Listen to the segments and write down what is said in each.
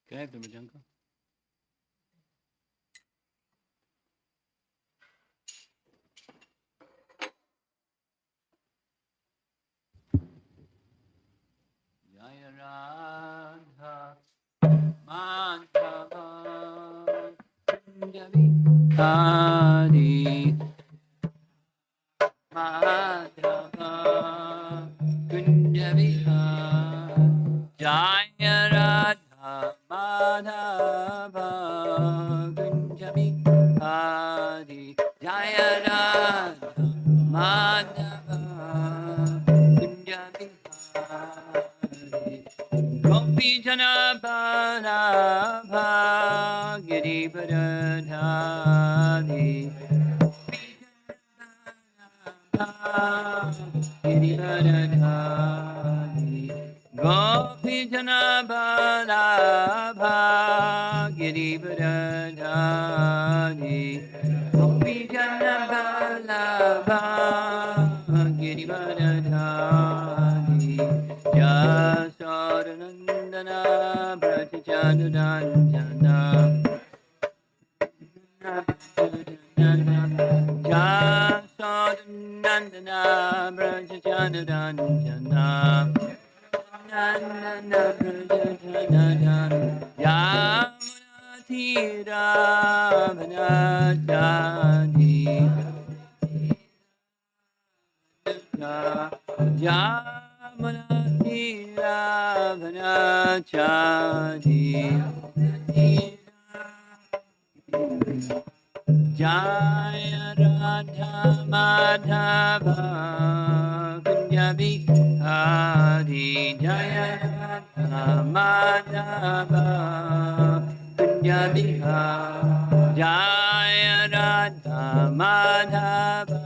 Can I have the Majanko? Jaya Radha Madhava Kunjabi Hari Madhava Kunjabi Hari Jaya Radha Madhava Kunjabi Hari Jaya Radha Madhava Kunjabi Hari Gopi Jana Balabha Giri Baradhari Giri Baradhari Gopi Jana Balabha Giri Baradhari Gopi Jana Balabha Giri Baradhari Yasodanandana Brajachandana Yasodanandana Brajachandana Nandana Brajachandana Yamunatira Vanachadi Yamunatira Vanachadi Jaya Radha Madhava Kunjabi Hari Jaya Radha Madhava Kunjabi Hari Jaya Radha Madhava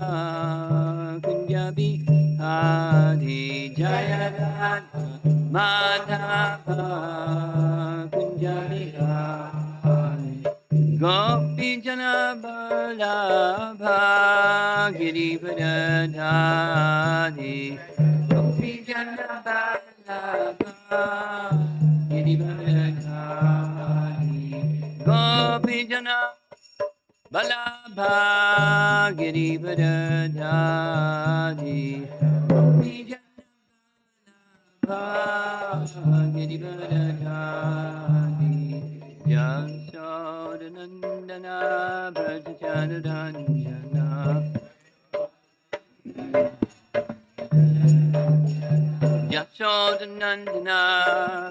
Kunjabi Hari Jaya Radha Madhava Kunjabi Hari Gopi Jana Balabha Giri Baradhari Gopi Jana Balabha Giri Baradhari Gopi Jana Balabha Giri Baradhari Gopi Jana Balabha Giri Baradhari Yasodanandana Brajachandana Yasodanandana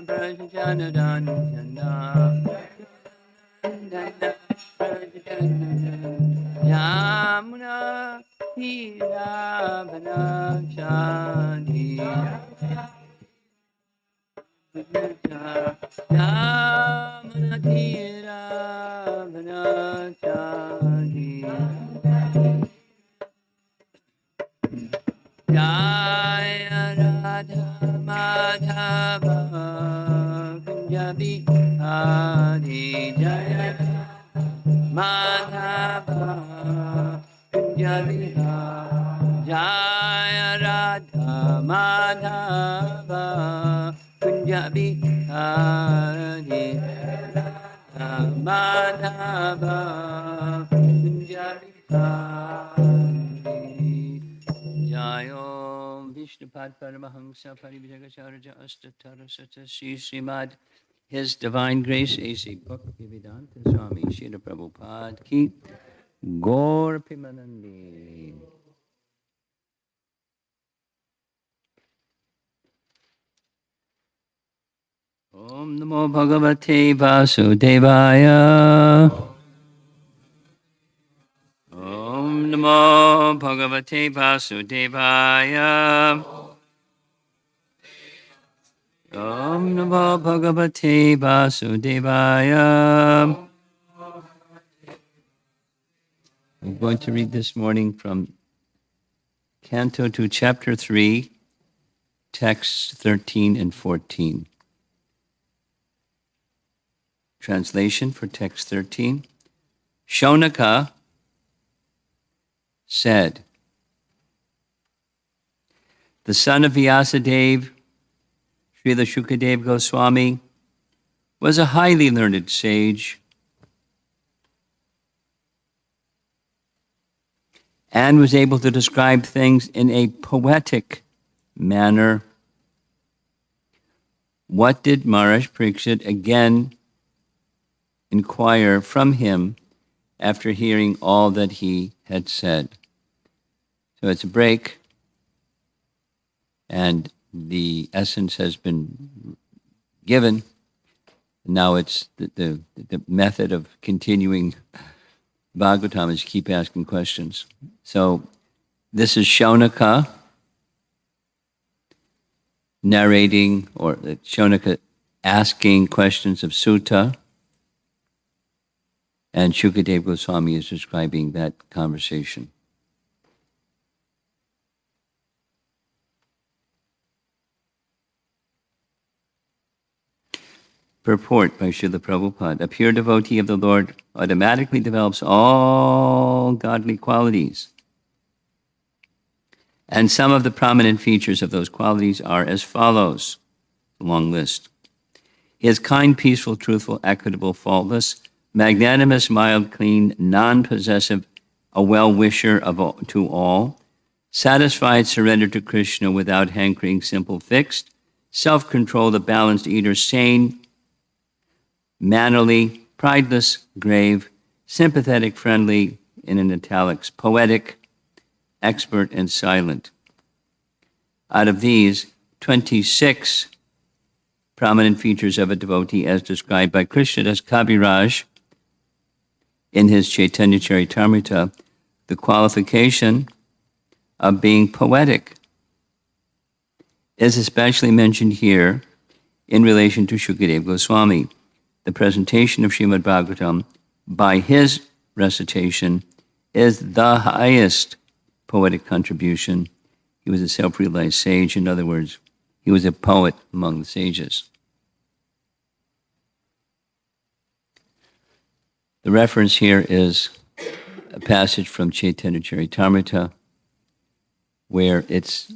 Brajachandana Yamuna Hira Vanachadi Yamunatira Vanachadi Jaya Radha Madhava Kunjabi Hari Jaya Radha Madhava Kunjabi Hari Jaya Radha Madhava Kunjabi Hari Madhava Kunjabi Hari Jayom Vishnupad Paramahamsa Parivijagacharya Astatarasata Sri Srimad His Divine Grace A.C. Bhaktivedanta Swami Srila Prabhupada Ki Gaur Pimanandi. Om Namo Bhagavate Vasudevaya. Om Namo Bhagavate Vasudevaya. Om Namo Bhagavate Vasudevaya. I'm going to read this morning from Canto 2, Chapter 3, texts 13 and 14. Translation for text 13. Shaunaka said, The son of Vyasadeva, Srila Shukadeva Goswami, was a highly learned sage and was able to describe things in a poetic manner. What did Maharaj Parikshit again inquire from him after hearing all that he had said? So it's a break, and the essence has been given. Now it's the method of continuing Bhagavatam is keep asking questions. So this is Shaunaka narrating, or Shaunaka asking questions of Sutta, and Shukadeva Goswami is describing that conversation. Purport by Srila Prabhupada. A pure devotee of the Lord automatically develops all godly qualities. And some of the prominent features of those qualities are as follows. A long list. He is kind, peaceful, truthful, equitable, faultless, magnanimous, mild, clean, non-possessive, a well-wisher to all, satisfied, surrendered to Krishna without hankering, simple, fixed, self-controlled, a balanced eater, sane, mannerly, prideless, grave, sympathetic, friendly, in italics, poetic, expert, and silent. Out of these, 26 prominent features of a devotee as described by Krishnadas Kaviraj in his Chaitanya Charitamrita, the qualification of being poetic is especially mentioned here in relation to Shukadeva Goswami. The presentation of Srimad Bhagavatam by his recitation is the highest poetic contribution. He was a self-realized sage. In other words, he was a poet among the sages. The reference here is a passage from Chaitanya Charitamrita where it's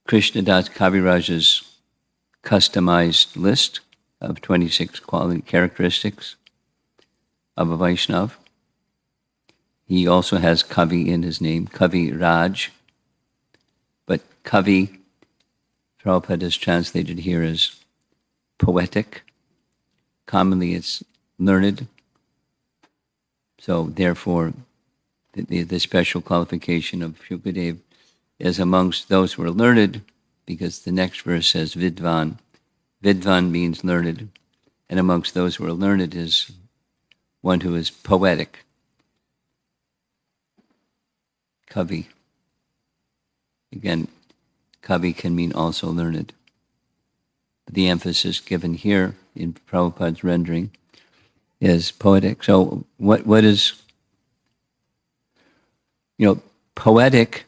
Krishnadas Kaviraj's customized list of 26 quality characteristics of a Vaishnav. He also has Kavi in his name, Kavi Raj. But Kavi, Prabhupada is translated here as poetic. Commonly it's learned. So therefore, the special qualification of Shukadeva is amongst those who are learned, because the next verse says Vidvan. Vidvan means learned, and amongst those who are learned is one who is poetic. Kavi. Again, Kavi can mean also learned. The emphasis given here in Prabhupada's rendering is poetic. So what is, poetic,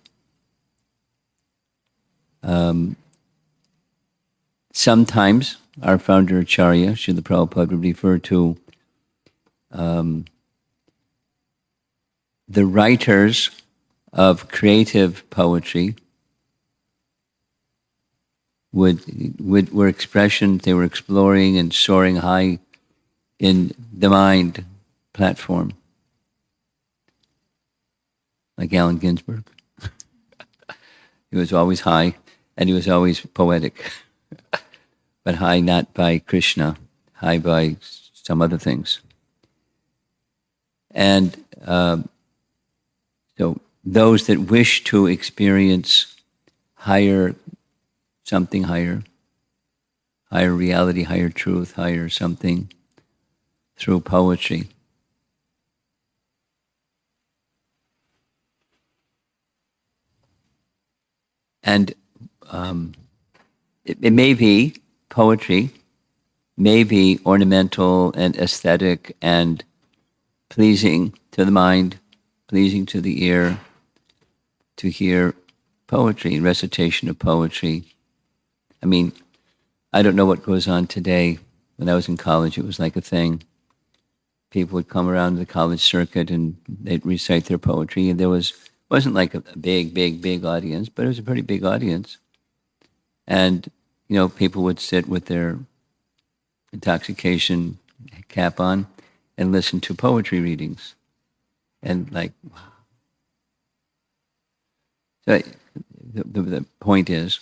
sometimes our founder Acharya, Srila Prabhupada, would refer to the writers of creative poetry were expressions, they were exploring and soaring high in the mind platform. Like Allen Ginsberg. He was always high, and he was always poetic. But high not by Krishna, high by some other things. And so those that wish to experience something higher reality, higher truth, higher something through poetry. And it may be, poetry may be ornamental and aesthetic and pleasing to the mind, pleasing to the ear, to hear poetry, recitation of poetry. I mean, I don't know what goes on today. When I was in college, it was like a thing. People would come around the college circuit and they'd recite their poetry. And there was Wasn't like a big audience, but it was a pretty big audience. And, people would sit with their intoxication cap on and listen to poetry readings. And so the point is,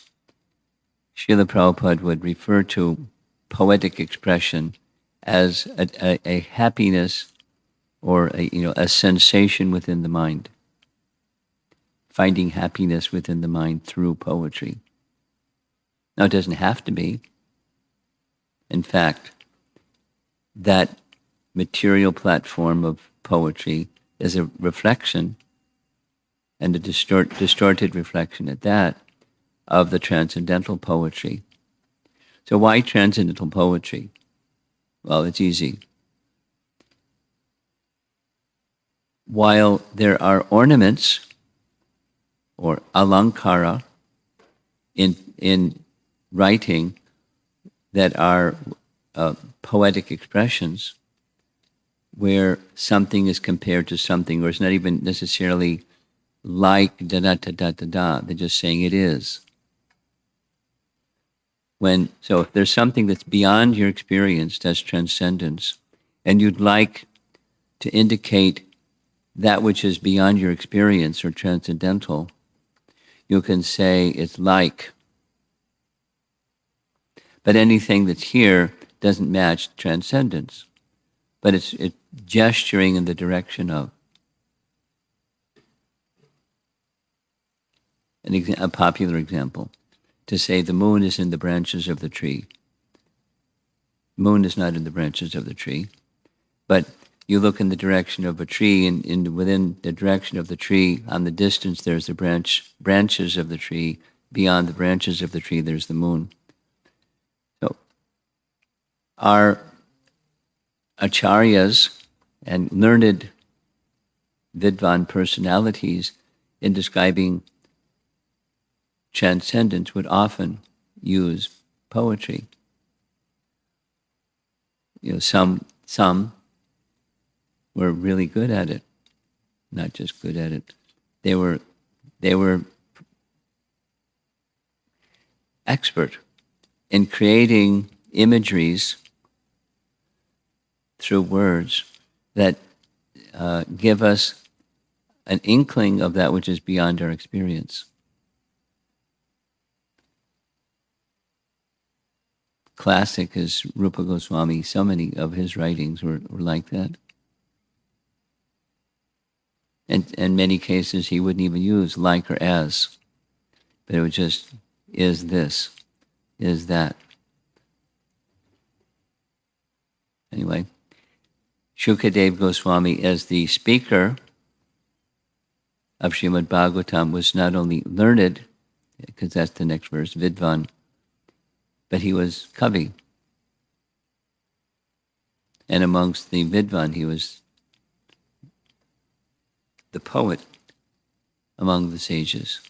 Srila Prabhupada would refer to poetic expression as a happiness or a sensation within the mind, finding happiness within the mind through poetry. Now, it doesn't have to be. In fact, that material platform of poetry is a reflection, and a distorted reflection at that, of the transcendental poetry. So why transcendental poetry? Well, it's easy. While there are ornaments or alankara in writing that are poetic expressions, where something is compared to something, or it's not even necessarily like da-da-da-da-da-da, they're just saying it is. So if there's something that's beyond your experience, that's transcendence, and you'd like to indicate that which is beyond your experience or transcendental, you can say it's like. But anything that's here doesn't match transcendence, but it's gesturing in the direction of. A popular example, to say the moon is in the branches of the tree. Moon is not in the branches of the tree, but you look in the direction of a tree, and within the direction of the tree, on the distance, there's the branches of the tree. Beyond the branches of the tree, there's the moon. So our acaryas and learned vidvan personalities in describing transcendence would often use poetry. Some were really good at it, not just good at it. They were expert in creating imageries through words that give us an inkling of that which is beyond our experience. Classic is Rupa Goswami. So many of his writings were like that. And in many cases, he wouldn't even use like or as, but it would just, is this, is that. Anyway, Shukadev Goswami, as the speaker of Srimad Bhagavatam, was not only learned, because that's the next verse, Vidvan, but he was Kavi. And amongst the Vidvan, he was the poet among the sages.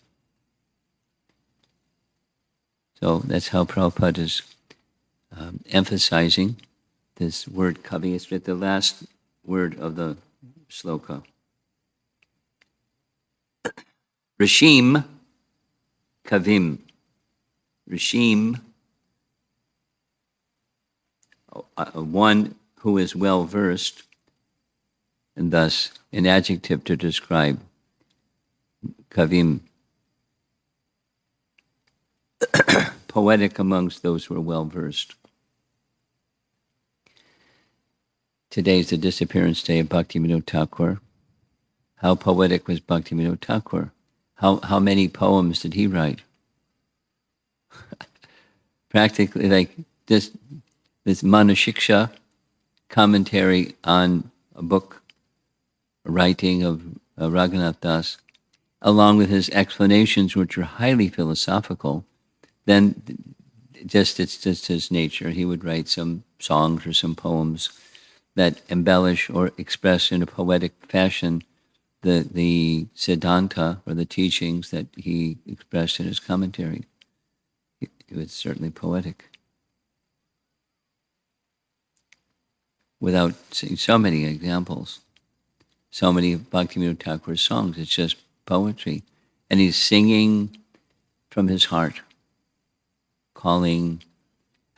So that's how Prabhupada is emphasizing this word Kavi. It's the last word of the sloka. Rishim Kavim. Rishim, one who is well versed, and thus an adjective to describe Kavim, poetic amongst those who are well versed. Today is the disappearance day of Bhaktivinoda Thakur. How poetic was Bhaktivinoda Thakur? How many poems did he write? Practically like this Manushiksha commentary on a book, a writing of Raghunath Das, along with his explanations, which are highly philosophical. Then it's just his nature. He would write some songs or some poems that embellish or express in a poetic fashion the Siddhanta or the teachings that he expressed in his commentary. It was certainly poetic. Without seeing so many examples, so many of Bhaktivinoda Thakur's songs, it's just poetry. And he's singing from his heart, calling,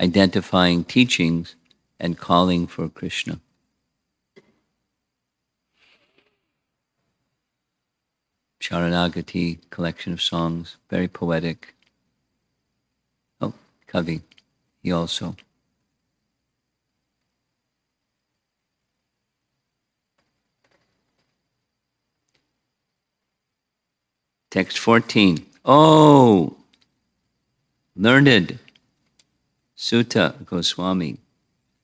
identifying teachings and calling for Krishna. Sharanagati, collection of songs, very poetic. Oh, Kavi, he also. Text 14. Oh, learned Sutta Goswami.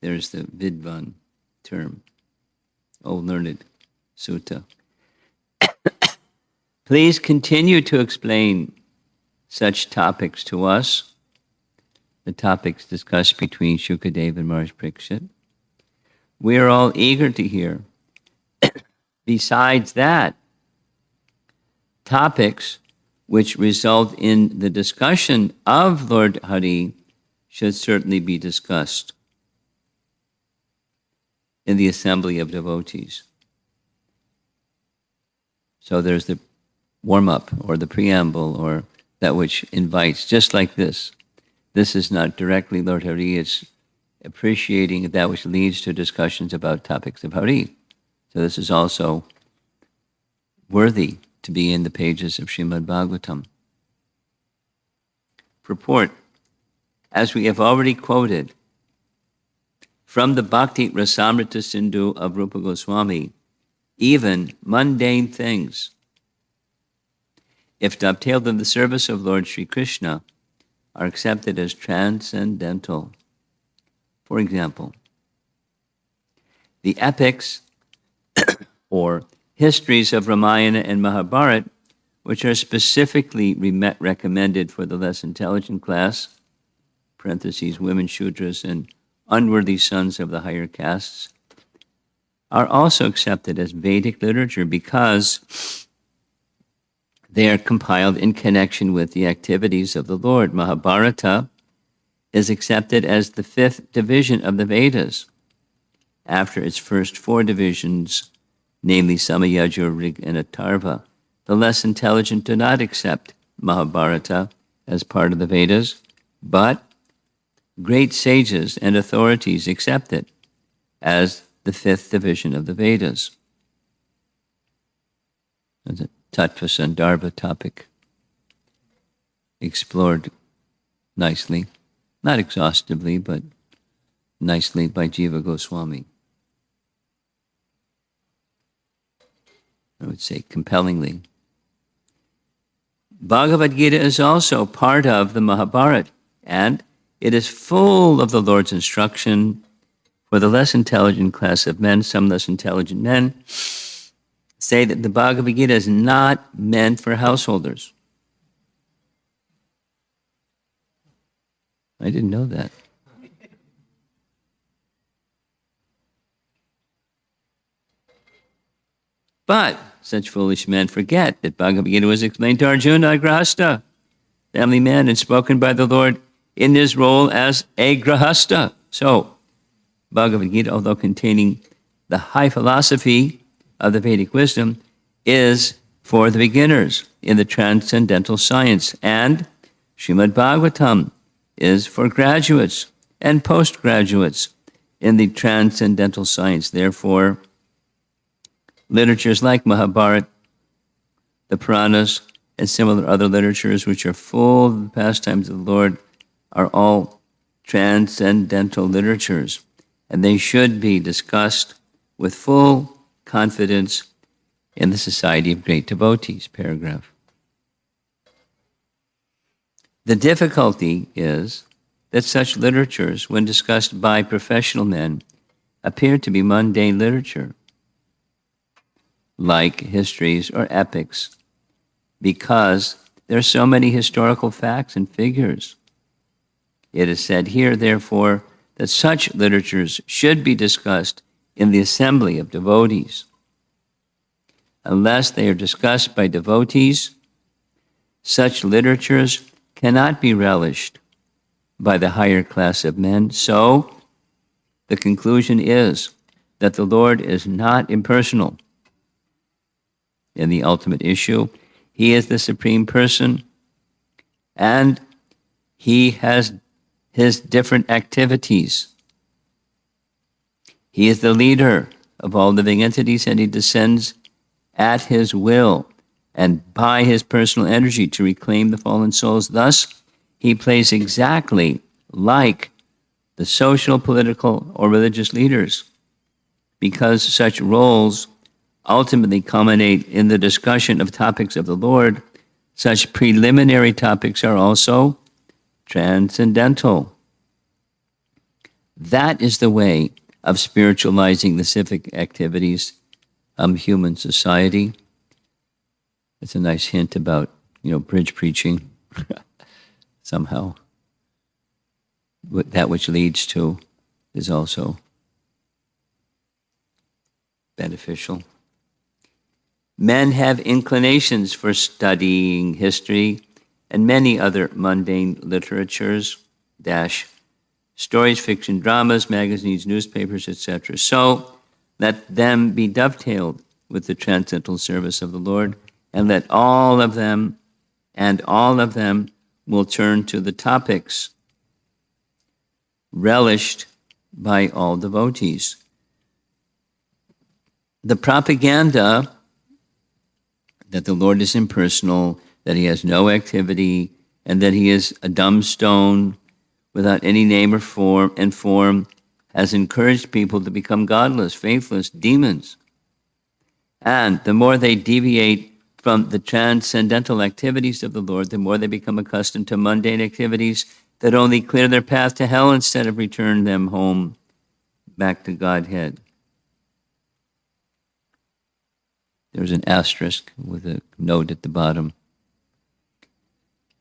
There's the Vidvan term. Oh, learned Sutta. Please continue to explain such topics to us, the topics discussed between Shukadeva and Maharaj Parikshit. We are all eager to hear. Besides that, topics which result in the discussion of Lord Hari should certainly be discussed in the assembly of devotees. So there's the warm-up or the preamble or that which invites, just like this. This is not directly Lord Hari, it's appreciating that which leads to discussions about topics of Hari. So this is also worthy to be in the pages of Srimad Bhagavatam. Purport, as we have already quoted, from the Bhakti Rasamrita Sindhu of Rupa Goswami, even mundane things, if dovetailed in the service of Lord Sri Krishna, are accepted as transcendental. For example, the epics or histories of Ramayana and Mahabharata, which are specifically recommended for the less intelligent class, parentheses, women Shudras and unworthy sons of the higher castes, are also accepted as Vedic literature because they are compiled in connection with the activities of the Lord. Mahabharata is accepted as the fifth division of the Vedas, after its first four divisions, namely Samayajur, Rig, and Atharva. The less intelligent do not accept Mahabharata as part of the Vedas, but great sages and authorities accept it as the fifth division of the Vedas. That's a Tattva Sandarbha topic explored nicely, not exhaustively, but nicely by Jiva Goswami. I would say compellingly. Bhagavad Gita is also part of the Mahabharata, and it is full of the Lord's instruction for the less intelligent class of men. Some less intelligent men say that the Bhagavad Gita is not meant for householders. I didn't know that. But such foolish men forget that Bhagavad Gita was explained to Arjuna, a grahasta, family man, and spoken by the Lord in his role as a grahasta. So, Bhagavad Gita, although containing the high philosophy of the Vedic wisdom, is for the beginners in the transcendental science, and Srimad Bhagavatam is for graduates and postgraduates in the transcendental science. Therefore, literatures like Mahabharata, the Puranas, and similar other literatures which are full of the pastimes of the Lord are all transcendental literatures, and they should be discussed with full confidence in the Society of Great Devotees, paragraph. The difficulty is that such literatures, when discussed by professional men, appear to be mundane literature, like histories or epics, because there are so many historical facts and figures. It is said here, therefore, that such literatures should be discussed in the assembly of devotees. Unless they are discussed by devotees, such literatures cannot be relished by the higher class of men. So, the conclusion is that the Lord is not impersonal in the ultimate issue. He is the Supreme Person, and he has his different activities. He is the leader of all living entities, and he descends at his will and by his personal energy to reclaim the fallen souls. Thus, he plays exactly like the social, political, or religious leaders, because such roles ultimately culminate in the discussion of topics of the Lord. Such preliminary topics are also transcendental. That is the way of spiritualizing the civic activities of human society. It's a nice hint about, bridge preaching somehow. That which leads to is also beneficial. Men have inclinations for studying history and many other mundane literatures, stories, fiction, dramas, magazines, newspapers, etc. So let them be dovetailed with the transcendental service of the Lord, and let all of them will turn to the topics relished by all devotees. The propaganda that the Lord is impersonal, that he has no activity, and that he is a dumb stone without any name or form, has encouraged people to become godless, faithless, demons. And the more they deviate from the transcendental activities of the Lord, the more they become accustomed to mundane activities that only clear their path to hell instead of return them home back to Godhead. There's an asterisk with a note at the bottom.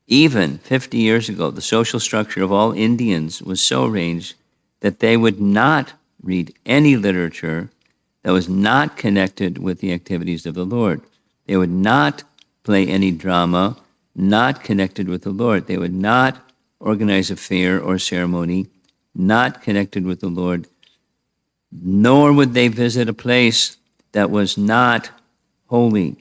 Even 50 years ago, the social structure of all Indians was so arranged that they would not read any literature that was not connected with the activities of the Lord. They would not play any drama not connected with the Lord. They would not organize a fair or ceremony not connected with the Lord, nor would they visit a place that was not holy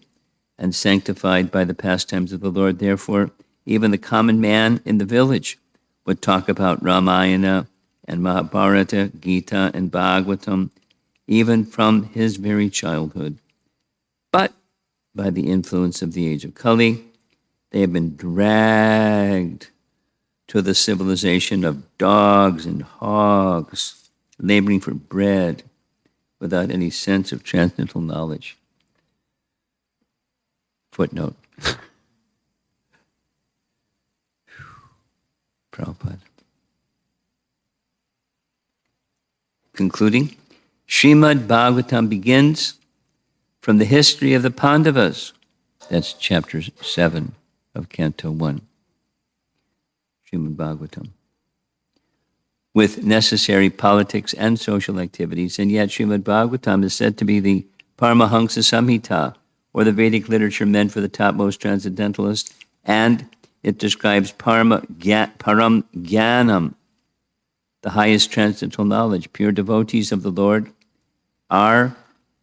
and sanctified by the pastimes of the Lord. Therefore, even the common man in the village would talk about Ramayana and Mahabharata, Gita, and Bhagavatam, even from his very childhood. But by the influence of the age of Kali, they have been dragged to the civilization of dogs and hogs, laboring for bread without any sense of transcendental knowledge. Footnote. Prabhupada. Concluding, Srimad Bhagavatam begins from the history of the Pandavas. That's chapter 7 of Canto 1. Srimad Bhagavatam. With necessary politics and social activities, and yet Srimad Bhagavatam is said to be the Paramahansa Samhita, or the Vedic literature meant for the topmost transcendentalists, and it describes Param Jnanam, the highest transcendental knowledge. Pure devotees of the Lord are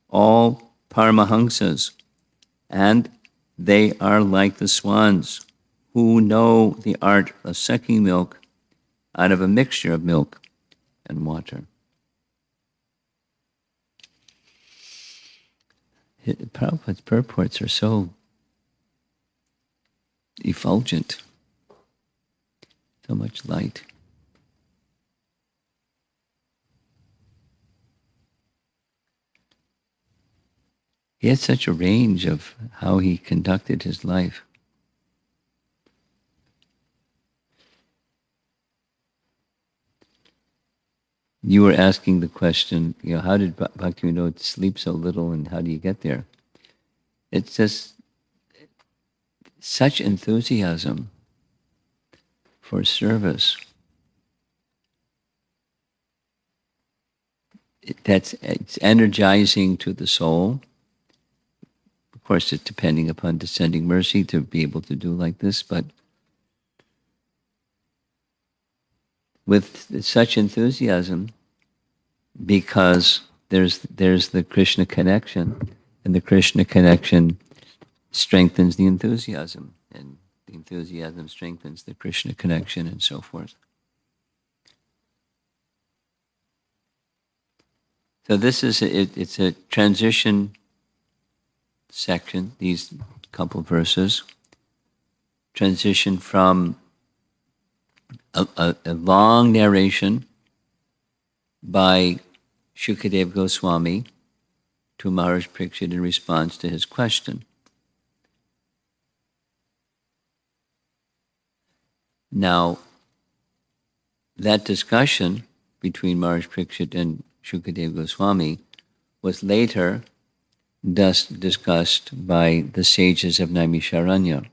all Paramahansas, and they are like the swans who know the art of sucking milk out of a mixture of milk and water. Prabhupada's purports are so effulgent, so much light. He had such a range of how he conducted his life. You were asking the question, how did Bhaktivinoda sleep so little and how do you get there? It's just such enthusiasm for service. It's energizing to the soul. Of course, it's depending upon descending mercy to be able to do like this, but with such enthusiasm, because there's the Krishna connection, and the Krishna connection strengthens the enthusiasm, and the enthusiasm strengthens the Krishna connection, and so forth. So this is it's a transition section. These couple verses transition from a long narration by Shukadev Goswami to Maharaj Parikshit in response to his question. Now, that discussion between Maharaj Parikshit and Shukadev Goswami was later discussed by the sages of Naimisharanya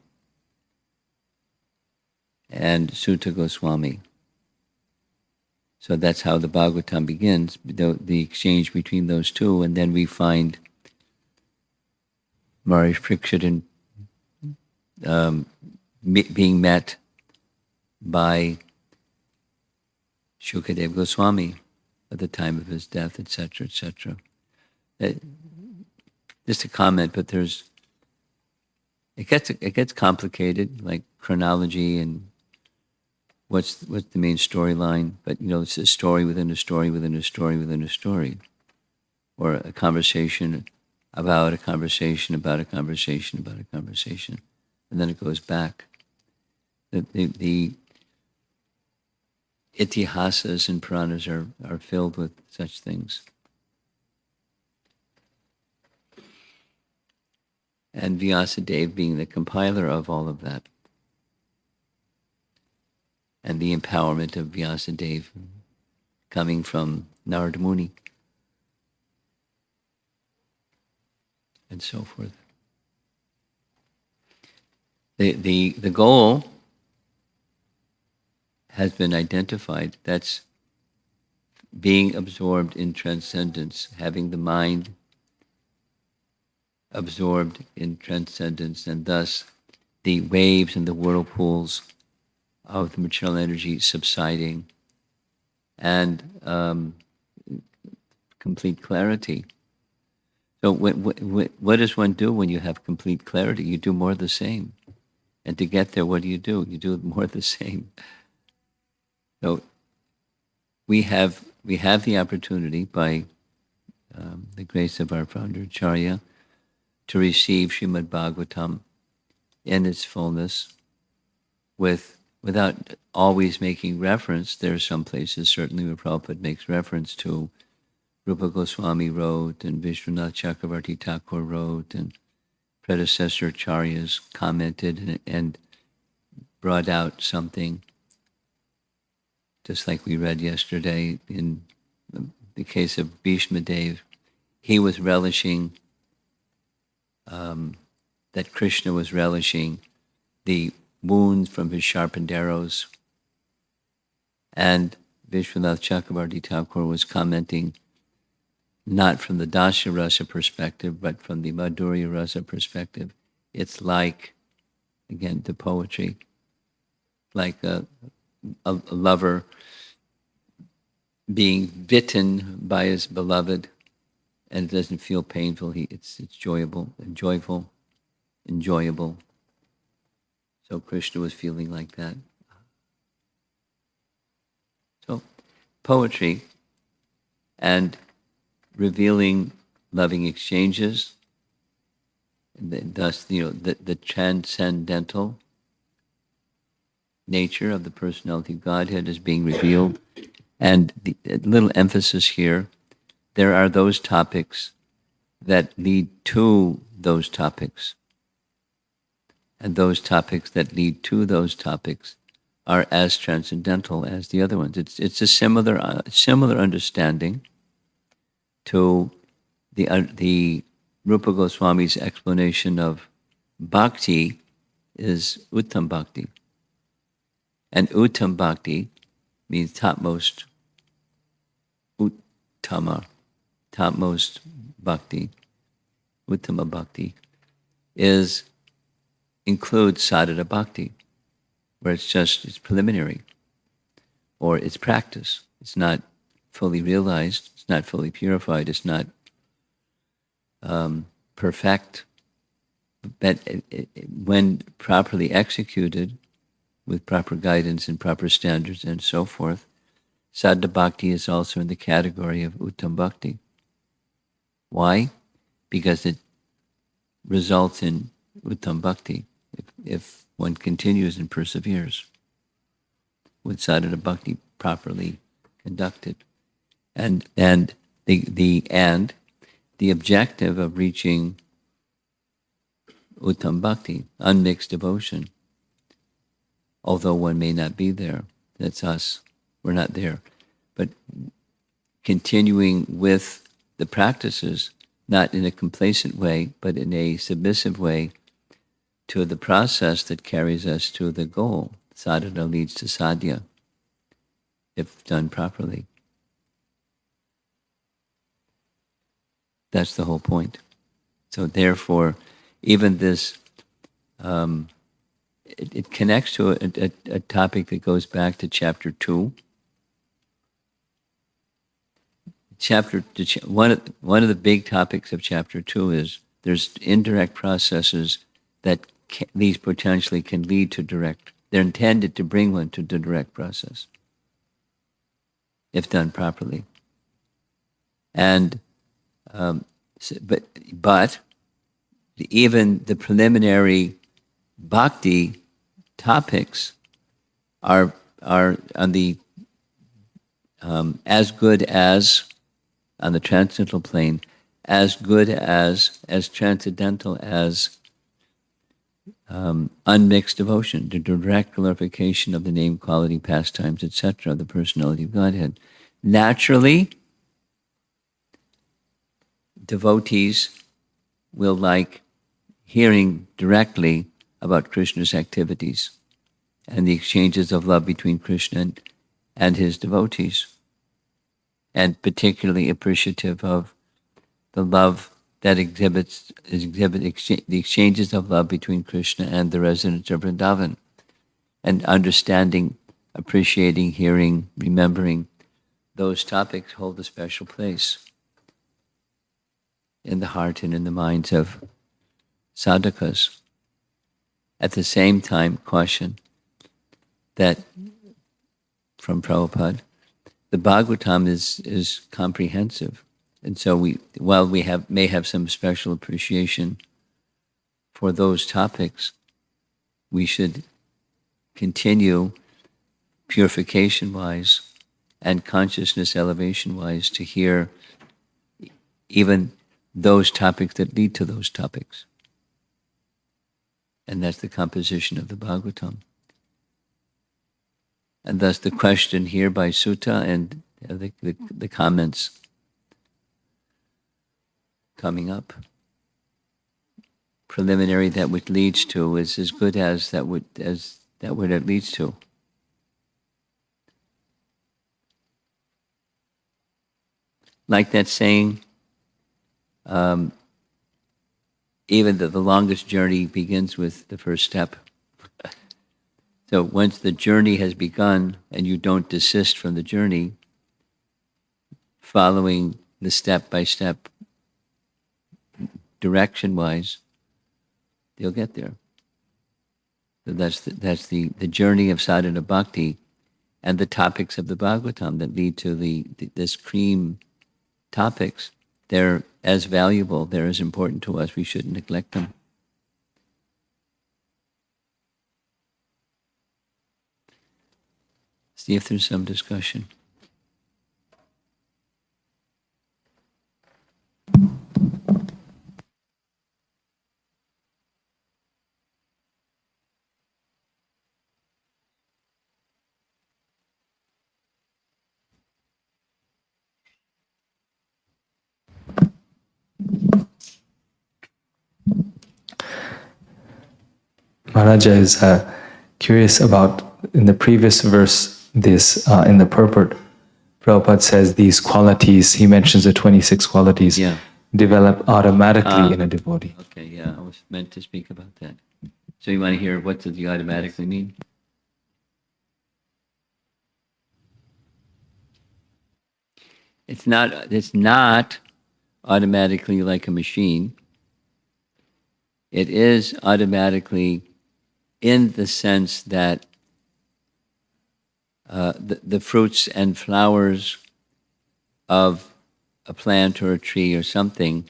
and Sutta Goswami. So that's how the Bhagavatam begins, the exchange between those two, and then we find Maharaj Parikshit being met by Shukadev Goswami at the time of his death, etc., etc. Just a comment, but it gets complicated, like chronology and what's the main storyline. But it's a story within a story within a story within a story, or a conversation about a conversation about a conversation about a conversation, and then it goes back. The itihasas and Puranas are filled with such things. And Vyasadeva being the compiler of all of that. And the empowerment of Vyasadeva coming from Narada Muni. And so forth. The goal has been identified. That's being absorbed in transcendence, having the mind absorbed in transcendence, and thus the waves and the whirlpools of the material energy subsiding, and complete clarity. So what does one do when you have complete clarity? You do more of the same. And to get there, what do? You do more of the same. So we have the opportunity, by the grace of our founder Acharya, to receive Srimad Bhagavatam in its fullness, without always making reference. There are some places certainly where Prabhupada makes reference to Rupa Goswami wrote, and Vishwanath Chakravarti Thakur wrote, and predecessor acharyas commented and brought out something. Just like we read yesterday in the case of Bhishma Dev, he was relishing, that Krishna was relishing the wounds from his sharpened arrows. And Vishwanath Chakravarti Thakur was commenting not from the Dasya Rasa perspective, but from the Madhurya Rasa perspective. It's like, again, the poetry, like a lover being bitten by his beloved, and it doesn't feel painful. It's enjoyable. So Krishna was feeling like that. So poetry and revealing loving exchanges, and thus the transcendental nature of the personality of Godhead is being revealed. And the little emphasis here, there are those topics that lead to those topics. And those topics that lead to those topics are as transcendental as the other ones. It's a similar understanding to the Rupa Goswami's explanation of bhakti is uttam bhakti. And uttam bhakti means topmost, uttama, topmost bhakti. Uttama bhakti includes sadhana bhakti, where it's preliminary, or it's practice. It's not fully realized, it's not fully purified, it's not perfect, but when properly executed, with proper guidance and proper standards and so forth, Sadhana Bhakti is also in the category of Uttam Bhakti. Why? Because it results in Uttam Bhakti if one continues and perseveres with Sadhana Bhakti properly conducted. And the objective of reaching Uttam Bhakti, unmixed devotion, although one may not be there, that's us, we're not there, but continuing with the practices, not in a complacent way, but in a submissive way to the process that carries us to the goal. Sadhana leads to sadhya, if done properly. That's the whole point. So therefore, even this, it connects to a topic that goes back to chapter 2. One of the big topics of chapter 2 is there's indirect processes that these potentially can lead to direct. They're intended to bring one to the direct process, if done properly. And but even the preliminary bhakti topics are on the as good as on the transcendental plane, as good as transcendental as unmixed devotion, the direct glorification of the name, quality, pastimes, etc., of the personality of Godhead. Naturally, devotees will like hearing directly about Krishna's activities and the exchanges of love between Krishna and his devotees, and particularly appreciative of the love that the exchanges of love between Krishna and the residents of Vrindavan, and understanding, appreciating, hearing, remembering those topics hold a special place in the heart and in the minds of sadhakas. At the same time, caution that from Prabhupada, the Bhagavatam is comprehensive. And so while we may have some special appreciation for those topics, we should continue purification-wise and consciousness elevation-wise to hear even those topics that lead to those topics. And that's the composition of the Bhagavatam. And thus the question here by Sutta and the comments coming up. Preliminary, that which leads to, is as good as that which it leads to. Like that saying, even the longest journey begins with the first step. So once the journey has begun and you don't desist from the journey, following the step-by-step direction-wise, you'll get there. So that's the journey of sadhana bhakti and the topics of the Bhagavatam that lead to this cream topics. They're as valuable, they're as important to us, we shouldn't neglect them. See if there's some discussion. Maharaja is curious about, in the previous verse, this in the purport, Prabhupada says these qualities, he mentions the 26 qualities, develop automatically in a devotee. Okay, yeah, I was meant to speak about that. So you want to hear what does the automatically mean? It's not automatically like a machine. It is automatically in the sense that the fruits and flowers of a plant or a tree or something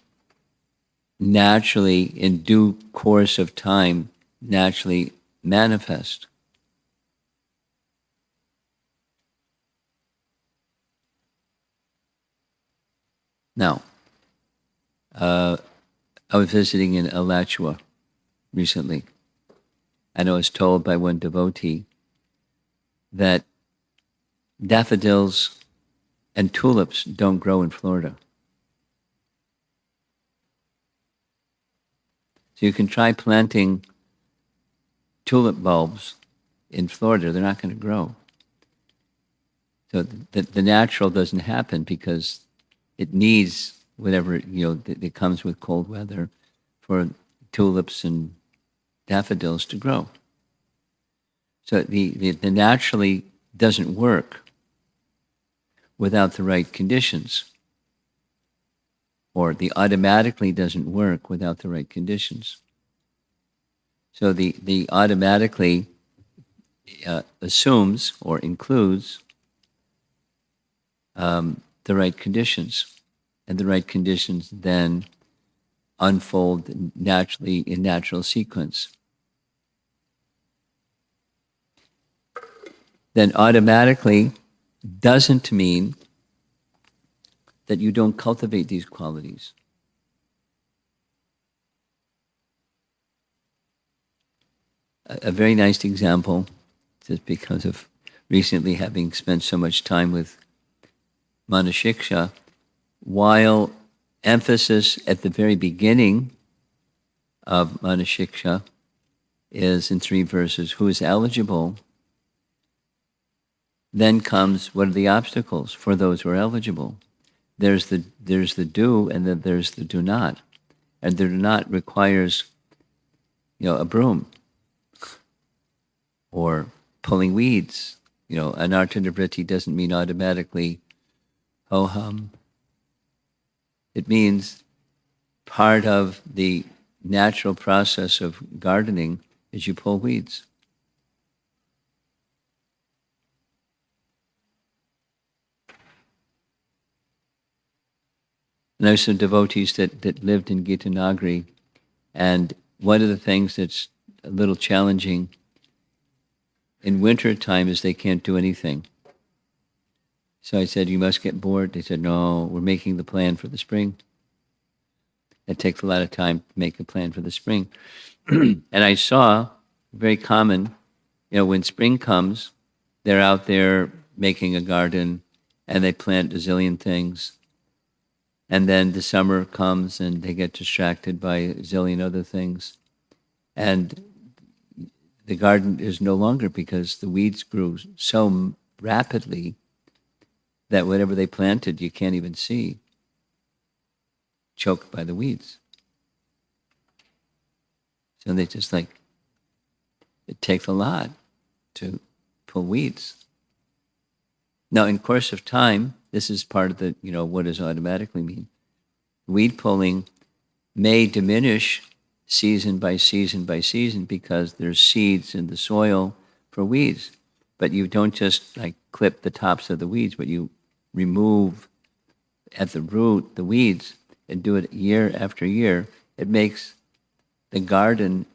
naturally, in due course of time, naturally manifest. Now, I was visiting in Alachua recently, and I was told by one devotee that daffodils and tulips don't grow in Florida. So you can try planting tulip bulbs in Florida, they're not going to grow. So the natural doesn't happen because it needs whatever, that comes with cold weather for tulips and daffodils to grow. So the naturally doesn't work without the right conditions, or the automatically doesn't work without the right conditions. So the automatically assumes or includes the right conditions, and the right conditions then unfold naturally in natural sequence. Then automatically doesn't mean that you don't cultivate these qualities. A very nice example, just because of recently having spent so much time with Manashiksha, while emphasis at the very beginning of Manashiksha is in 3 verses, who is eligible, then comes what are the obstacles for those who are eligible. There's the do, and then there's the do not. And the do not requires, a broom or pulling weeds. Anartha nivritti doesn't mean automatically ho hum. It means part of the natural process of gardening is you pull weeds. And there's some devotees that lived in Gitanagari, and one of the things that's a little challenging in winter time is they can't do anything. So I said, you must get bored. They said, no, we're making the plan for the spring. It takes a lot of time to make a plan for the spring. And I saw, very common, when spring comes, they're out there making a garden, and they plant a zillion things. And then the summer comes and they get distracted by a zillion other things. And the garden is no longer, because the weeds grew so rapidly that whatever they planted you can't even see, choked by the weeds. So they just it takes a lot to pull weeds. Now, in course of time, this is part of the, what does automatically mean? Weed pulling may diminish season by season by season because there's seeds in the soil for weeds. But you don't just clip the tops of the weeds, but you remove at the root the weeds and do it year after year. It makes the garden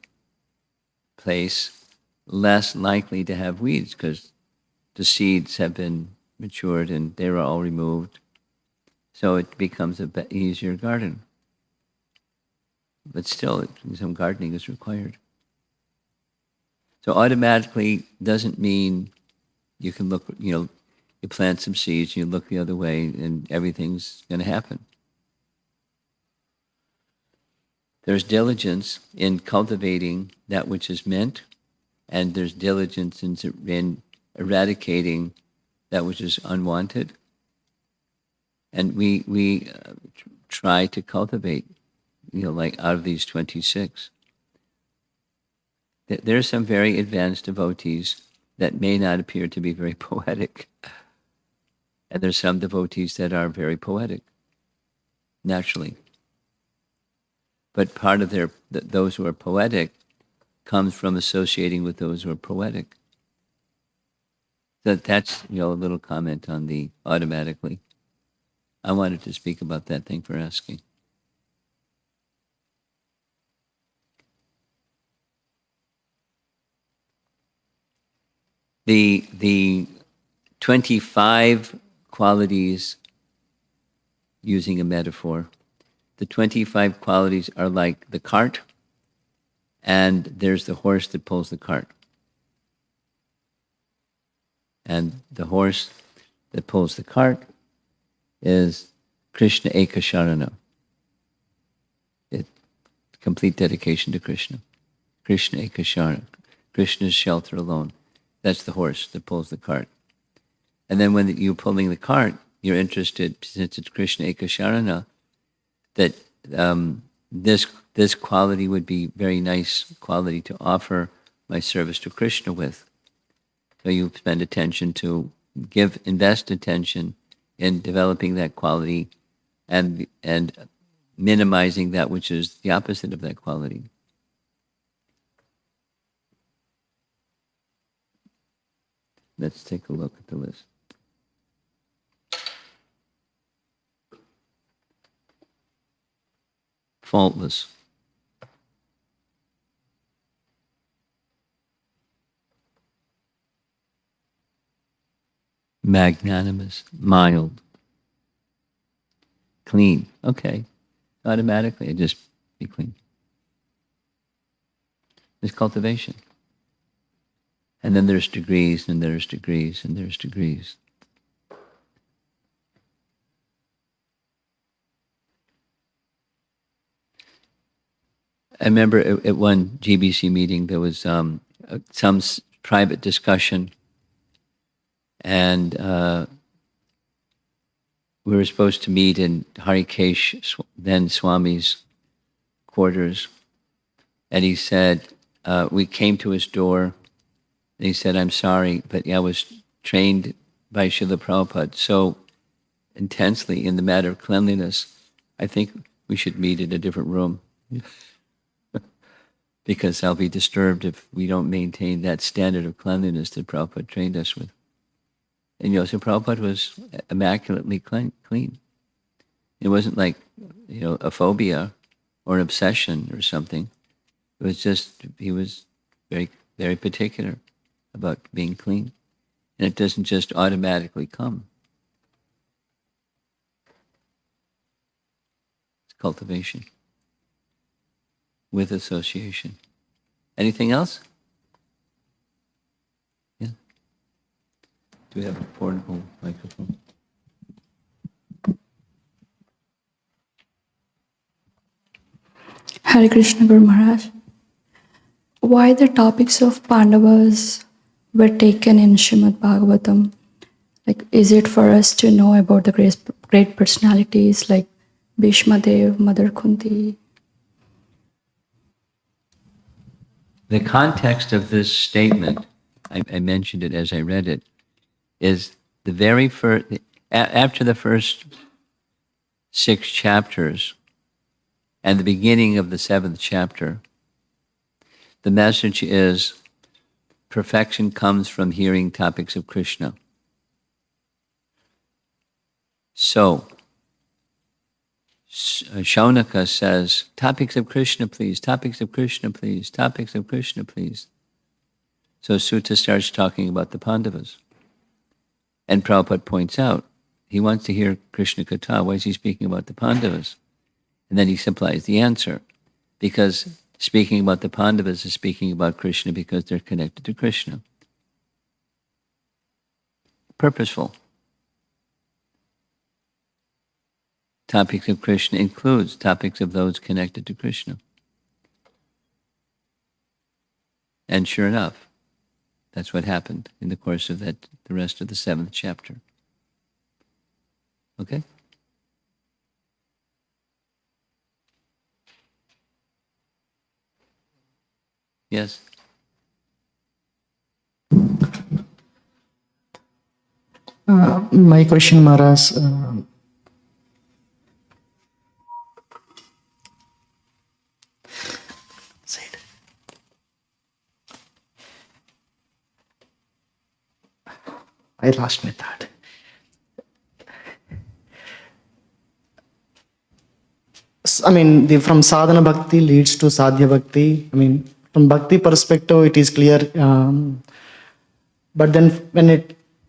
place less likely to have weeds because the seeds have been matured and they were all removed. So it becomes an easier garden. But still, some gardening is required. So automatically doesn't mean you can look, you plant some seeds, you look the other way, and everything's going to happen. There's diligence in cultivating that which is meant, and there's diligence in eradicating that which is unwanted. And we try to cultivate, out of these 26. There are some very advanced devotees that may not appear to be very poetic. And there's some devotees that are very poetic, naturally. but part of those who are poetic comes from associating with those who are poetic. So that's a little comment on the automatically. I wanted to speak about that. Thank you for asking. The 25 qualities, using a metaphor, the 25 qualities are like the cart, and there's the horse that pulls the cart. And the horse that pulls the cart is Krishna Ekasharana. Complete dedication to Krishna. Krishna Ekasharana. Krishna's shelter alone. That's the horse that pulls the cart. And then when you're pulling the cart, you're interested, since it's Krishna Ekasharana, that this quality would be very nice quality to offer my service to Krishna with. So you spend attention to invest attention in developing that quality and minimizing that which is the opposite of that quality. Let's take a look at the list. Faultless. Magnanimous, mild, clean. Okay, automatically, I just be clean. There's cultivation. And then there's degrees, and there's degrees, and there's degrees. I remember at one GBC meeting, there was some private discussion, and we were supposed to meet in Harikesh, then Swami's quarters, and he said, we came to his door, and he said, I'm sorry, but I was trained by Srila Prabhupada so intensely in the matter of cleanliness, I think we should meet in a different room. Because I'll be disturbed if we don't maintain that standard of cleanliness that Prabhupada trained us with. And so Prabhupada was immaculately clean. It wasn't like, a phobia or an obsession or something. It was just, he was very, very particular about being clean. And it doesn't just automatically come. It's cultivation with association. Anything else? Yeah. Do we have a portable microphone? Hare Krishna Guru Maharaj. Why the topics of Pandavas were taken in Srimad Bhagavatam? Like, is it for us to know about the great personalities like Bhishma Dev, Mother Kunti? The context of this statement, I mentioned it as I read it, is the very first, after the first 6 chapters and the beginning of the 7th chapter, the message is perfection comes from hearing topics of Krishna. So, Shaunaka says, topics of Krishna, please, topics of Krishna, please, topics of Krishna, please. So Sutta starts talking about the Pandavas. And Prabhupada points out, he wants to hear Krishna Katha. Why is he speaking about the Pandavas? And then he supplies the answer. Because speaking about the Pandavas is speaking about Krishna because they're connected to Krishna. Purposeful. Topics of Krishna includes topics of those connected to Krishna. And sure enough, that's what happened in the course of the rest of the 7th chapter. Okay? Yes? My question, Maharaj, I lost my thought. I mean, from sadhana bhakti leads to sadhya bhakti. I mean, from bhakti perspective, it is clear. But then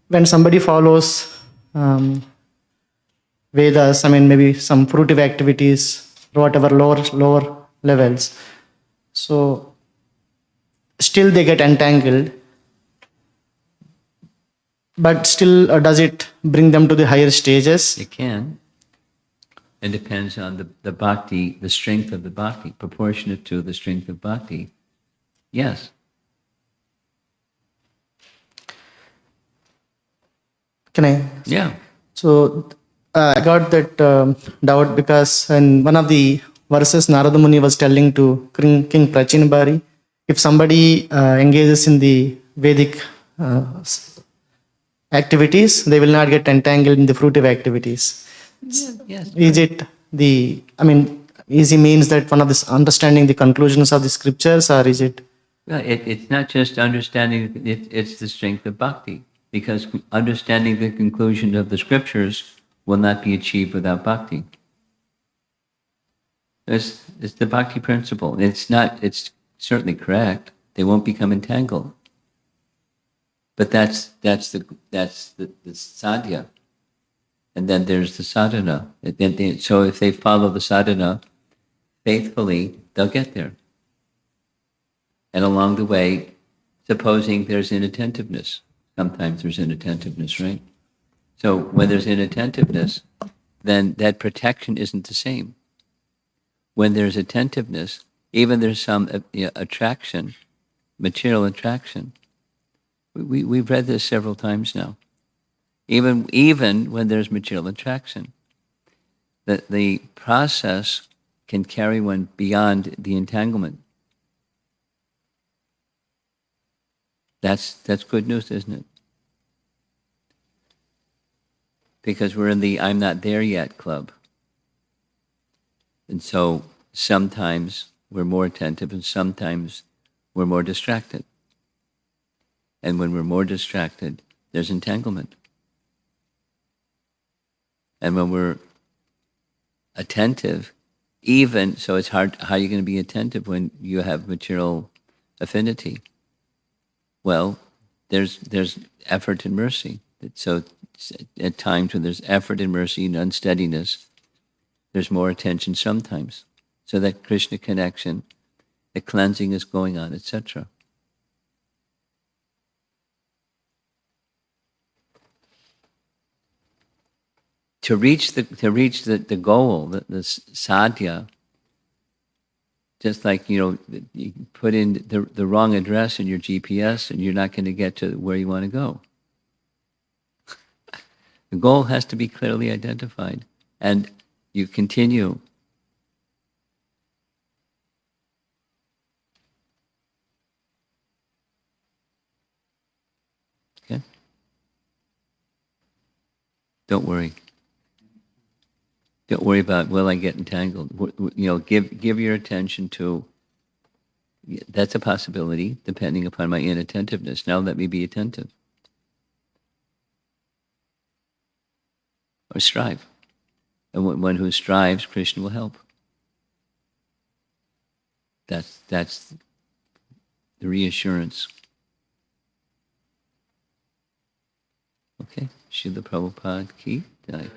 when somebody follows Vedas, I mean, maybe some fruitive activities, whatever lower levels, so still they get entangled. But still, does it bring them to the higher stages? It can. It depends on the bhakti, the strength of the bhakti, proportionate to the strength of bhakti. Yes. Can I? Yeah. So I got that doubt because in one of the verses, Narada Muni was telling to King Prachinabhari, if somebody engages in the Vedic activities, they will not get entangled in the fruitive activities. Yes. Is it easy means that one of this understanding the conclusions of the scriptures, or is it? Well, it's not just understanding, it's the strength of bhakti, because understanding the conclusion of the scriptures will not be achieved without bhakti. It's the bhakti principle. It's certainly correct. They won't become entangled. But that's the sadhya. And then there's the sadhana. So if they follow the sadhana faithfully, they'll get there. And along the way, supposing there's inattentiveness, sometimes there's inattentiveness, right? So when there's inattentiveness, then that protection isn't the same. When there's attentiveness, even there's some attraction, material attraction. We've read this several times now. Even when there's material attraction, that the process can carry one beyond the entanglement. That's good news, isn't it? Because we're in the I'm not there yet club. And so sometimes we're more attentive and sometimes we're more distracted. And when we're more distracted, there's entanglement. And when we're attentive, even, so it's hard, how are you going to be attentive when you have material affinity? Well, there's effort and mercy. So at times when there's effort and mercy and unsteadiness, there's more attention sometimes. So that Krishna connection, the cleansing is going on, etc. To reach the goal, the sadhya, just like, you put in the wrong address in your GPS and you're not going to get to where you want to go. The goal has to be clearly identified. And you continue. Okay? Don't worry. Don't worry about, will I get entangled? Give your attention to, that's a possibility, depending upon my inattentiveness. Now let me be attentive. Or strive. And one who strives, Krishna will help. That's the reassurance. Okay, Srila Prabhupada ki jai.